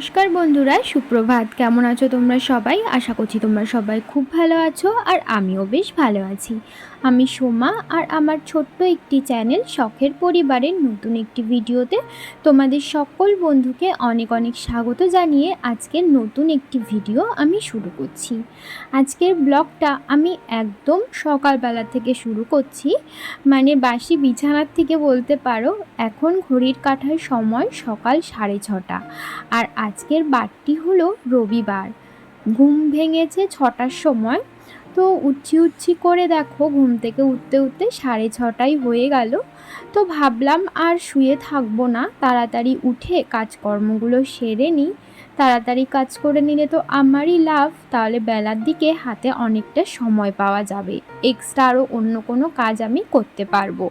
নমস্কার বন্ধুরা, সুপ্রভাত। কেমন আছো তোমরা সবাই? আশা করছি তোমরা সবাই খুব ভালো আছো, আর আমিও বেশ ভালো আছি। আমি সোমা, আর আমার ছোট্ট একটি চ্যানেল শখের পরিবারের নতুন একটি ভিডিওতে তোমাদের সকল বন্ধুকে অনেক অনেক স্বাগত জানিয়ে আজকের নতুন একটি ভিডিও আমি শুরু করছি। আজকের ব্লগটা আমি একদম সকালবেলা থেকে শুরু করছি, মানে বাসি বিছানার থেকে বলতে পারো। এখন ঘড়ির কাঁটার সময় সকাল 6:30, আর আজকের বারটি হলো রবিবার। ঘুম ভেঙেছে 6টার সময়। তো উঠছি করে দেখো ঘুম থেকে উঠতে উঠতে 6:30 হয়ে গেল। তো ভাবলাম আর শুয়ে থাকবো না, তাড়াতাড়ি উঠে কাজকর্মগুলো সেরে নিই। তাড়াতাড়ি কাজ করে নিলে তো আমারই লাভ, তাহলে বেলার দিকে হাতে অনেকটা সময় পাওয়া যাবে, এক্সট্রা আরও অন্য কোনো কাজ আমি করতে পারবো।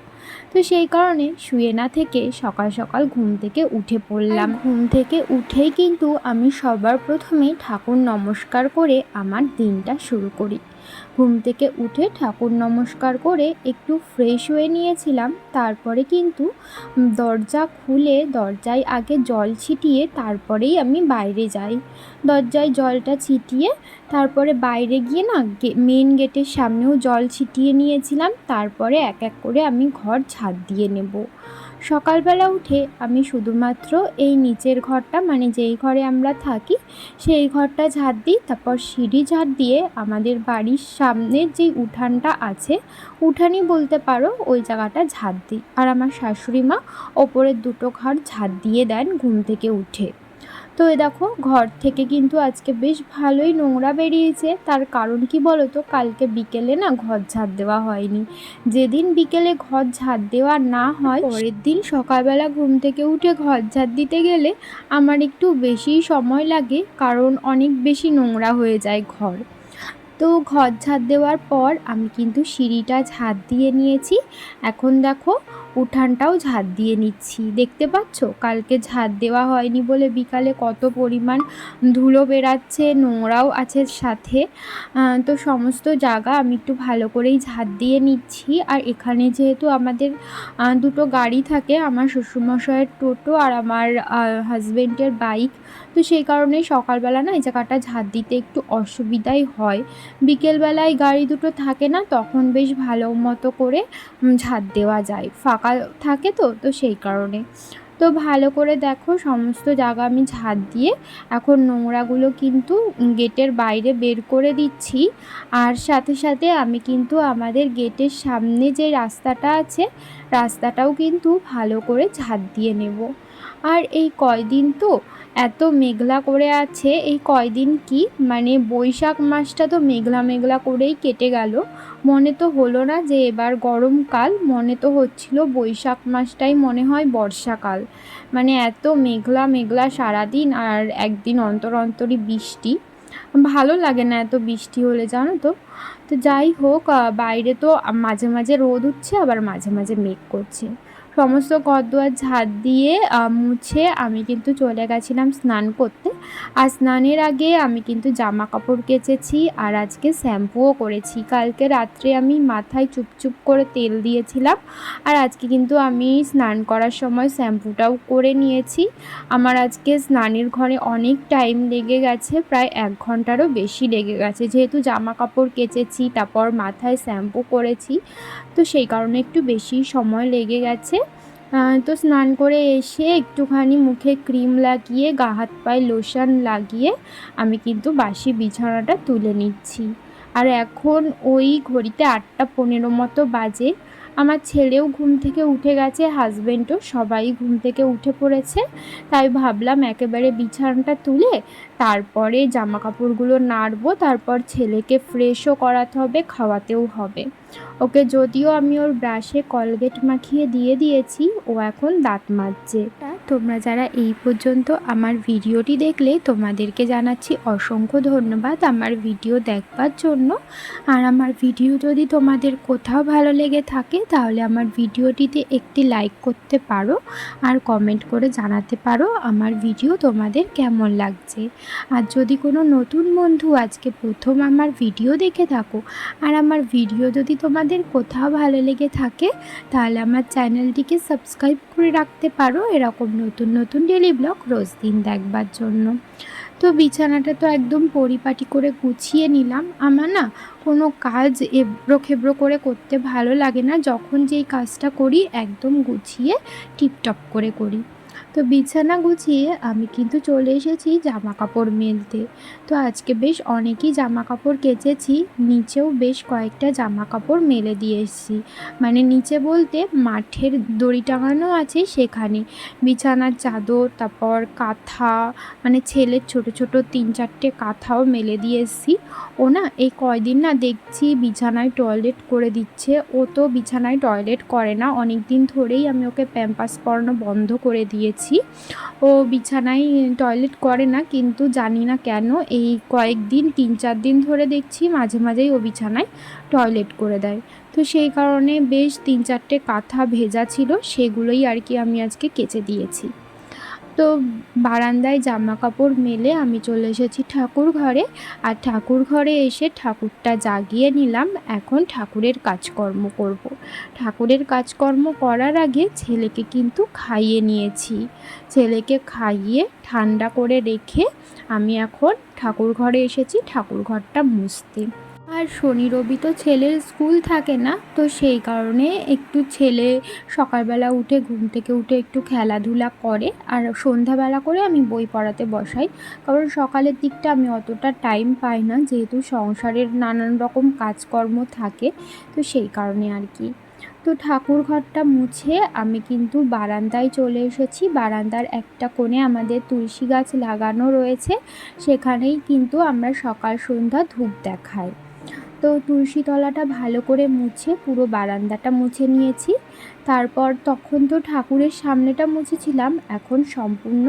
তো সেই কারণে শুয়ে না থেকে সকাল সকাল ঘুম থেকে উঠে পড়লাম। ঘুম থেকে উঠেই কিন্তু আমি সবার প্রথমেই ঠাকুর নমস্কার করে আমার দিনটা শুরু করি। ঘুম থেকে উঠে ঠাকুর নমস্কার করে একটু ফ্রেশ হয়ে নিয়েছিলাম। তারপরে কিন্তু দরজা খুলে দরজায় আগে জল ছিটিয়ে তারপরেই আমি বাইরে যাই। দরজায় জলটা ছিটিয়ে তারপরে বাইরে গিয়ে না মেন গেটের সামনেও জল ছিটিয়ে নিয়েছিলাম। তারপরে এক এক করে আমি ঘর ঝাড় দিয়ে নেব। সকালবেলা উঠে আমি শুধুমাত্র এই নিচের ঘরটা, মানে যেই ঘরে আমরা থাকি সেই ঘরটা ঝাড় দিই। তারপর সিঁড়ি ঝাড় দিয়ে আমাদের বাড়ির সামনের যেই উঠানটা আছে, উঠানই বলতে পারো, ওই জায়গাটা ঝাড় দিই। আর আমার শাশুড়ি মা ওপরের দুটো ঘর ঝাড় দিয়ে দেন ঘুম থেকে উঠে। তো এই দেখো ঘর থেকে কিন্তু আজকে বেশ ভালোই নোংরা বেরিয়েছে। তার কারণ কি বলো তো, কালকে বিকেলে না ঘর ঝাড় দেওয়া হয়নি। যেদিন বিকেলে ঘর ঝাড় দেওয়া না হয়, পরের দিন সকালবেলা ঘুম থেকে উঠে ঘর ঝাড় দিতে গেলে আমার একটু বেশি সময় লাগে, কারণ অনেক বেশি নোংরা হয়ে যায় ঘর। তো ঘর ঝাড় দেওয়ার পর আমি কিন্তু সিঁড়িটা ঝাড় দিয়ে নিয়েছি। এখন দেখো উঠানটাও ঝাড় দিয়ে নিচ্ছি। দেখতে পাচ্ছ কালকে ঝাড় দেওয়া হয়নি বলে বিকালে কত পরিমাণ ধুলো বেরাচ্ছে, নোংরাও আছে সাথে। তো সমস্ত জায়গা আমি একটু ভালো করেই ঝাড় দিয়ে নিচ্ছি। আর এখানে যেহেতু আমাদের দুটো গাড়ি থাকে, আমার শ্বশুরমশাইয়ের টোটো আর আমার হাজব্যান্ডের বাইক, তো সেই কারণে সকালবেলা না এই জায়গাটা ঝাড় দিতে একটু অসুবিধাই হয়। বিকেলবেলায় গাড়ি দুটো থাকে না, তখন বেশ ভালো মতো করে ঝাড় দেওয়া যায়, ফাঁকা থাকে তো সেই কারণে। তো ভালো করে দেখো সমস্ত জায়গা আমি ঝাড় দিয়ে এখন নোংরাগুলো কিন্তু গেটের বাইরে বের করে দিচ্ছি। আর সাথে সাথে আমি কিন্তু আমাদের গেটের সামনে যে রাস্তাটা আছে, রাস্তাটাও কিন্তু ভালো করে ঝাড় দিয়ে নেব। আর এই কয়দিন তো এত মেঘলা করে আছে, এই কয়দিন কি মানে বৈশাখ মাসটা তো মেঘলা মেঘলা করেই কেটে গেল। মনে তো হলো না যে এবার গরমকাল, মনে তো হচ্ছিল বৈশাখ মাসটাই মনে হয় বর্ষাকাল। মানে এত মেঘলা মেঘলা সারাদিন, আর একদিন অন্তর অন্তরই বৃষ্টি। ভালো লাগে না এত বৃষ্টি হলে, জানো তো। তো যাই হোক, বাইরে তো মাঝে মাঝে রোদ উঠছে, আবার মাঝে মাঝে মেঘ করছে। সমস্ত ঘরদুয়ার ঝাড় দিয়ে মুছে আমি কিন্তু চলে গেছিলাম স্নান করতে। আর স্নানের আগে আমি কিন্তু জামা কাপড় কেচেছি, আর আজকে শ্যাম্পুও করেছি। কালকে রাত্রে আমি মাথায় চুপচুপ করে তেল দিয়েছিলাম, আর আজকে কিন্তু আমি স্নান করার সময় শ্যাম্পুটাও করে নিয়েছি। আমার আজকে স্নানের ঘরে অনেক টাইম লেগে গেছে, প্রায় 1 ঘন্টারও বেশি লেগে গেছে, যেহেতু জামা কাপড় কেচেছি তারপর মাথায় শ্যাম্পু করেছি, তো সেই কারণে একটু বেশি সময় লেগে গেছে। তো স্নান করে এসে একটুখানি মুখে ক্রিম লাগিয়ে গা হাত পায়ে লোশন লাগিয়ে আমি কিন্তু বাসি বিছানাটা তুলে নিচ্ছি। আর এখন ওই ঘড়িতে 8:15 মতো বাজে। আমার ছেলেও ঘুম থেকে উঠে গেছে, হাজব্যান্ডও, সবাই ঘুম থেকে উঠে পড়েছে। তাই ভাবলাম একেবারে বিছানাটা তুলে তারপরে জামা কাপড়গুলো নাড়বো, তারপর ছেলেকে ফ্রেশও করাতে হবে, খাওয়াতেও হবে ওকে। যদিও আমি ওর ব্রাশে কলগেট মাখিয়ে দিয়ে দিয়েছি, ও এখন দাঁত মাজছে। তোমরা যারা এই পর্যন্ত আমার ভিডিওটি দেখলে তোমাদেরকে জানাচ্ছি অসংখ্য ধন্যবাদ আমার ভিডিও দেখবার জন্য। আর আমার ভিডিও যদি তোমাদের কোথাও ভালো লেগে থাকে তাহলে আমার ভিডিওটিতে একটি লাইক করতে পারো, আর কমেন্ট করে জানাতে পারো আমার ভিডিও তোমাদের কেমন লাগছে। আর যদি কোনো নতুন বন্ধু আজকে প্রথম আমার ভিডিও দেখে থাকো, আর আমার ভিডিও যদি তোমাদের কোথাও ভালো লেগে থাকে, তাহলে আমার চ্যানেলটিকে সাবস্ক্রাইব করে রাখতে পারো এরকম নতুন নতুন ডেলি ব্লগ রোজ দিন দেখবার জন্য। তো বিছানাটা তো একদম পরিপাটি করে গুছিয়ে নিলাম। আমার না কোনো কাজ এবড়ো খেবড়ো করে করতে ভালো লাগে না, যখন যেই কাজটা করি একদম গুছিয়ে টিপটপ করে করি। তো বিছানা গুছিয়ে আমি কিন্তু চলে এসেছি জামা কাপড় মেলতে। তো আজকে বেশ অনেকই জামা কাপড় কেচেছি, নিচেও বেশ কয়েকটা জামা কাপড় মেলে দিয়ে এসেছি। মানে নিচে বলতে মাঠের দড়ি টাঙানো আছে সেখানে। বিছানার চাদর, তারপর কাঁথা, মানে ছেলের ছোট ছোট 3-4টে কাঁথাও মেলে দিয়ে এসেছি। ও না এই কয়দিন না দেখছি বিছানায় টয়লেট করে দিচ্ছে। ও তো বিছানায় টয়লেট করে না, অনেক দিন ধরেই আমি ওকে প্যাম্পাস পরানো বন্ধ করে দিয়েছি। ও বিছানায় টয়লেট করে না, কিন্তু জানি না কেন এই কয়েকদিন 3-4 দিন ধরে দেখছি মাঝে মাঝেই ও বিছানায় টয়লেট করে দেয়। তো সেই কারণে বেশ 3-4টে কাঁথা ভেজা ছিল, সেগুলোই আর কি আমি আজকে কেচে দিয়েছি। তো বারান্দায় জামা কাপড় মেলে আমি চলে এসেছি ঠাকুর ঘরে। আর ঠাকুর ঘরে এসে ঠাকুরটা জাগিয়ে নিলাম। এখন ঠাকুরের কাজকর্ম করব। ঠাকুরের কাজকর্ম করার আগে ছেলেকে কিন্তু খাইয়ে নিয়েছি। ছেলেকে খাইয়ে ঠান্ডা করে রেখে আমি এখন ঠাকুর ঘরে এসেছি ঠাকুর ঘরটা মুছতে। আর শনি রবি তো ছেলের স্কুল থাকে না, তো সেই কারণে একটু ছেলে সকালবেলা উঠে ঘুম থেকে উঠে একটু খেলাধুলা করে, আর সন্ধ্যাবেলা করে আমি বই পড়াতে বসাই। কারণ সকালের দিকটা আমি অতটা টাইম পাই না, যেহেতু সংসারের নানান রকম কাজকর্ম থাকে, তো সেই কারণে আর কি। তো ঠাকুর ঘরটা মুছে আমি কিন্তু বারান্দায় চলে এসেছি। বারান্দার একটা কোণে আমাদের তুলসী গাছ লাগানো রয়েছে, সেখানেই কিন্তু আমরা সকাল সন্ধ্যা ধূপ দেখাই। তো তুলসী তলাটা ভালো করে মুছে পুরো বারান্দাটা মুছে নিয়েছি। তারপর তখন তো ঠাকুরের সামনেটা মুছেছিলাম, এখন সম্পূর্ণ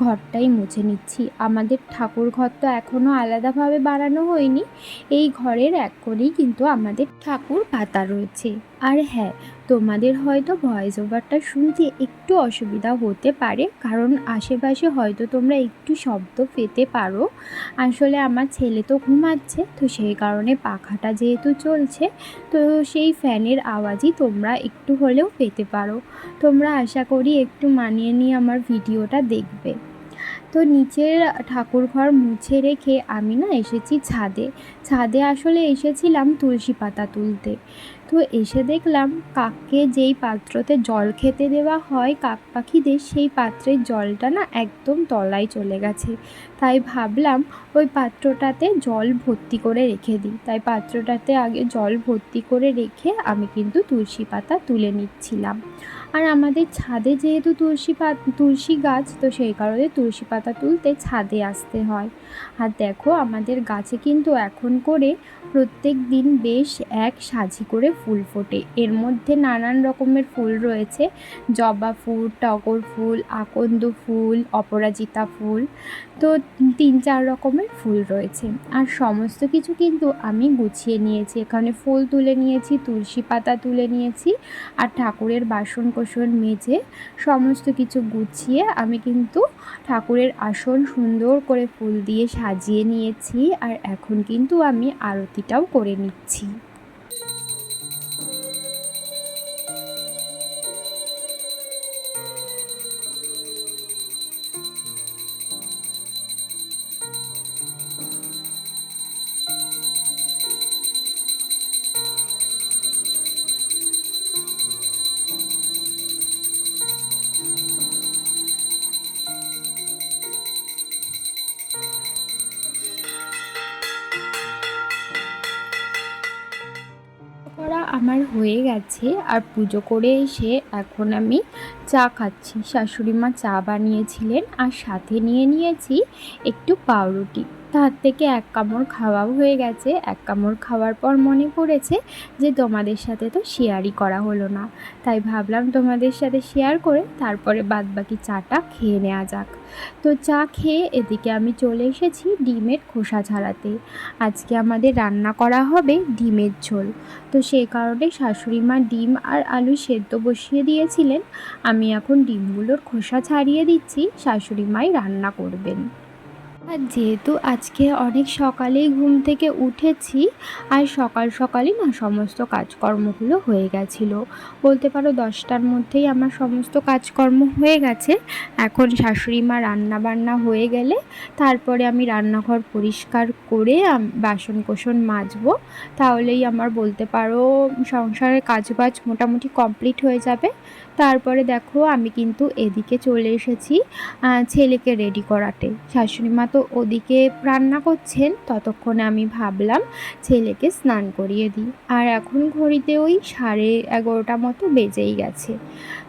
ঘরটাই মুছে নিচ্ছি। আমাদের ঠাকুর ঘর তো এখনও আলাদাভাবে বানানো হয়নি, এই ঘরের এক কোণেই কিন্তু আমাদের ঠাকুর পাতা রয়েছে। আর হ্যাঁ, তোমাদের হয়তো ভয়েস ওভারটা শুনতে একটু অসুবিধা হতে পারে, কারণ আশেপাশে হয়তো তোমরা একটু শব্দ পেতে পারো। আসলে আমার ছেলে তো ঘুমাচ্ছে, তো সেই কারণে পাখাটা যেহেতু চলছে, তো সেই ফ্যানের আওয়াজই তোমরা একটু হলেও পেতে পারো। তোমরা আশা করি একটু মানিয়ে নিয়ে আমার ভিডিওটা দেখবে। তো নিচের ঠাকুর ঘর মুছে রেখে আমি না এসেছি ছাদে। ছাদে আসলে এসেছিলাম তুলসী পাতা তুলতে। তো এসে দেখলাম কাককে যেই পাত্রতে জল খেতে দেওয়া হয় কাক পাখিদের, সেই পাত্রের জলটা না একদম তলায় চলে গেছে। তাই ভাবলাম ওই পাত্রটাতে জল ভর্তি করে রেখে দিই। তাই পাত্রটাতে আগে জল ভর্তি করে রেখে আমি কিন্তু তুলসী পাতা তুলে নিচ্ছিলাম। আর আমাদের ছাদে যেহেতু তুলসী গাছ, তো সেই কারণে তুলসী পাতা তুলতে ছাদে আসতে হয়। আর দেখো আমাদের গাছে কিন্তু এখন করে প্রত্যেক দিন বেশ এক সাজি করে ফুল ফোটে। এর মধ্যে নানান রকমের ফুল রয়েছে, জবা ফুল, টগর ফুল, আকন্দ ফুল, অপরাজিতা ফুল, তো 3-4 রকমের ফুল রয়েছে। আর সমস্ত কিছু কিন্তু আমি গুছিয়ে নিয়েছি, এখানে ফুল তুলে নিয়েছি, তুলসী পাতা তুলে নিয়েছি, আর ঠাকুরের বাসন কোসন মেজে সমস্ত কিছু গুছিয়ে আমি কিন্তু ঠাকুরের আসন সুন্দর করে ফুল দিয়ে সাজিয়ে নিয়েছি। আর এখন কিন্তু আমি আরতিটাও করে নিচ্ছি। করা আমার হয়ে গেছে, আর পুজো করে এসে এখন আমি চা খাচ্ছি। শাশুড়ি মা চা বানিয়েছিলেন, আর সাথে নিয়ে নিয়েছি একটু পাউরুটি। তার থেকে এক কামড় খাওয়াও হয়ে গেছে। এক কামড় খাওয়ার পর মনে পড়েছে যে তোমাদের সাথে তো শেয়ারই করা হলো না, তাই ভাবলাম তোমাদের সাথে শেয়ার করে তারপরে বাদবাকি চাটা খেয়ে নেওয়া যাক। তো চা খেয়ে এদিকে আমি চলে এসেছি ডিমের খোসা ছাড়াতে। আজকে আমাদের রান্না করা হবে ডিমের ঝোল। তো সেই কারণে শাশুড়ি মা ডিম আর আলু সেদ্ধ বসিয়ে দিয়েছিলেন, আমি এখন ডিমগুলোর খোসা ছাড়িয়ে দিচ্ছি, শাশুড়ি মাই রান্না করবেন। আর যেহেতু আজকে অনেক সকালেই ঘুম থেকে উঠেছি, আর সকাল সকালই না সমস্ত কাজকর্মগুলো হয়ে গেছিলো। বলতে পারো 10টার মধ্যেই আমার সমস্ত কাজকর্ম হয়ে গেছে। এখন শাশুড়ি মা রান্নাবান্না হয়ে গেলে তারপরে আমি রান্নাঘর পরিষ্কার করে বাসন কোসন মাজবো। তাহলেই আমার বলতে পারো সংসারের কাজবাজ মোটামুটি কমপ্লিট হয়ে যাবে। তারপরে দেখো আমি কিন্তু এদিকে চলে এসেছি ছেলেকে রেডি করাতে। শাশুড়ি মা তো ওদিকে রান্না করছেন, ততক্ষণে আমি ভাবলাম ছেলেকে স্নান করিয়ে দিই। আর এখন ঘড়িতে ওই 11:30 মতো বেজেই গেছে।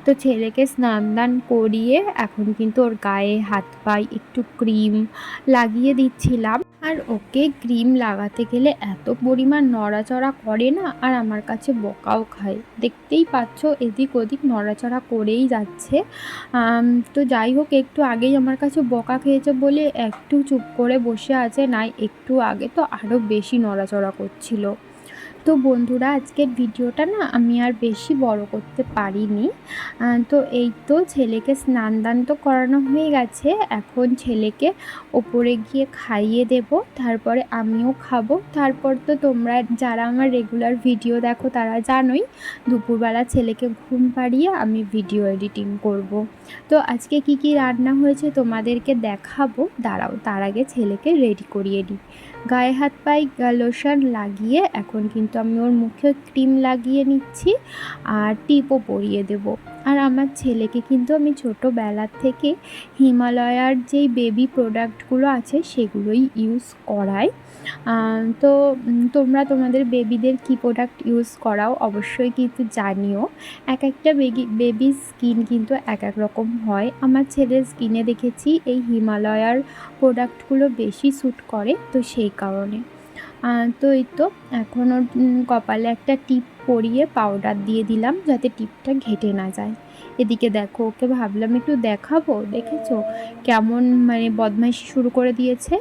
তো ছেলেকে স্নান দান করিয়ে এখন কিন্তু ওর গায়ে হাত পায়ে একটু ক্রিম লাগিয়ে দিচ্ছিলাম। আর ওকে ক্রিম লাগাতে গেলে এত পরিমাণ নড়াচড়া করে না, আর আমার কাছে বকাও খায়। দেখতেই পাচ্ছ এদিক ওদিক নড়াচড়া করেই যাচ্ছে। তো যাই হোক, একটু আগেই আমার কাছে বকা খেয়েছে বলে একটু চুপ করে বসে আছে, নাই একটু আগে তো আরও বেশি নড়াচড়া করছিল। তো বন্ধুরা, আজকের ভিডিওটা না আমি আর বেশি বড় করতে পারিনি। তো এই তো ছেলেকে স্নান দান তো করানো হয়ে গেছে। এখন ছেলেকে ওপরে গিয়ে খাইয়ে দেব, তারপরে আমিও খাবো। তারপর তো তোমরা যারা আমার রেগুলার ভিডিও দেখো তারা জানোই দুপুরবেলা ছেলেকে ঘুম পাড়িয়ে আমি ভিডিও এডিটিং করব। তো আজকে কি কি রান্না হয়েছে তোমাদেরকে দেখাবো। দাঁড়াও, তার আগে ছেলেকে রেডি করিয়ে দিই। গায়ে হাত পায়ে লোশন লাগিয়ে এখন কিন্তু আমি ওর মুখে ক্রিম লাগিয়ে নিচ্ছি, আর টিপও পরিয়ে দেব। আর আমার ছেলেকে কিন্তু আমি ছোটোবেলার থেকে হিমালয়ার যেই বেবি প্রোডাক্টগুলো আছে সেগুলোই ইউজ করাই। তো তোমরা তোমাদের বেবিদের কী প্রোডাক্ট ইউজ করাও অবশ্যই কিন্তু জানিও। এক একটা বেবি স্কিন কিন্তু এক এক রকম হয়। আমার ছেলের স্কিনে দেখেছি এই হিমালয়ার প্রোডাক্টগুলো বেশি স্যুট করে, তো সেই কারণে। তো এই তো এখন ওর কপালে একটা টিপ পরিয়ে পাউডার দিয়ে দিলাম যাতে টিপটা ঘেটে না যায়। এদিকে দেখো, ওকে ভাবলাম একটু দেখাবো। দেখেছো কেমন মানে বদমাইশি শুরু করে দিয়েছে।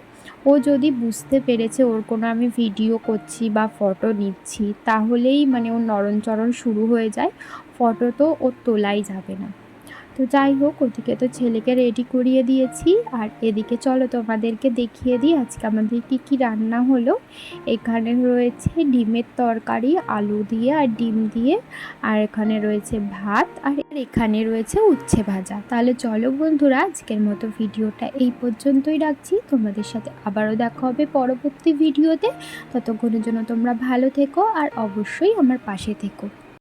ও যদি বুঝতে পেরেছে ওর কোনো আমি ভিডিও করছি বা ফটো নিচ্ছি, তাহলেই মানে ওর নড়নচড়ন শুরু হয়ে যায়। ফটো তো ওর তোলাই যাবে না। তো যাই হোক, ওদিকে তো ছেলেকে রেডি করিয়ে দিয়েছি, আর এদিকে চলো তোমাদেরকে দেখিয়ে দিই আজকে আমাদের কী কী রান্না হলো। এখানে রয়েছে ডিমের তরকারি আলু দিয়ে আর ডিম দিয়ে, আর এখানে রয়েছে ভাত, আর এখানে রয়েছে উচ্ছে ভাজা। তাহলে চলো বন্ধুরা, আজকের মতো ভিডিওটা এই পর্যন্তই রাখছি। তোমাদের সাথে আবারও দেখা হবে পরবর্তী ভিডিওতে। ততক্ষণের জন্য তোমরা ভালো থেকো আর অবশ্যই আমার পাশে থেকো।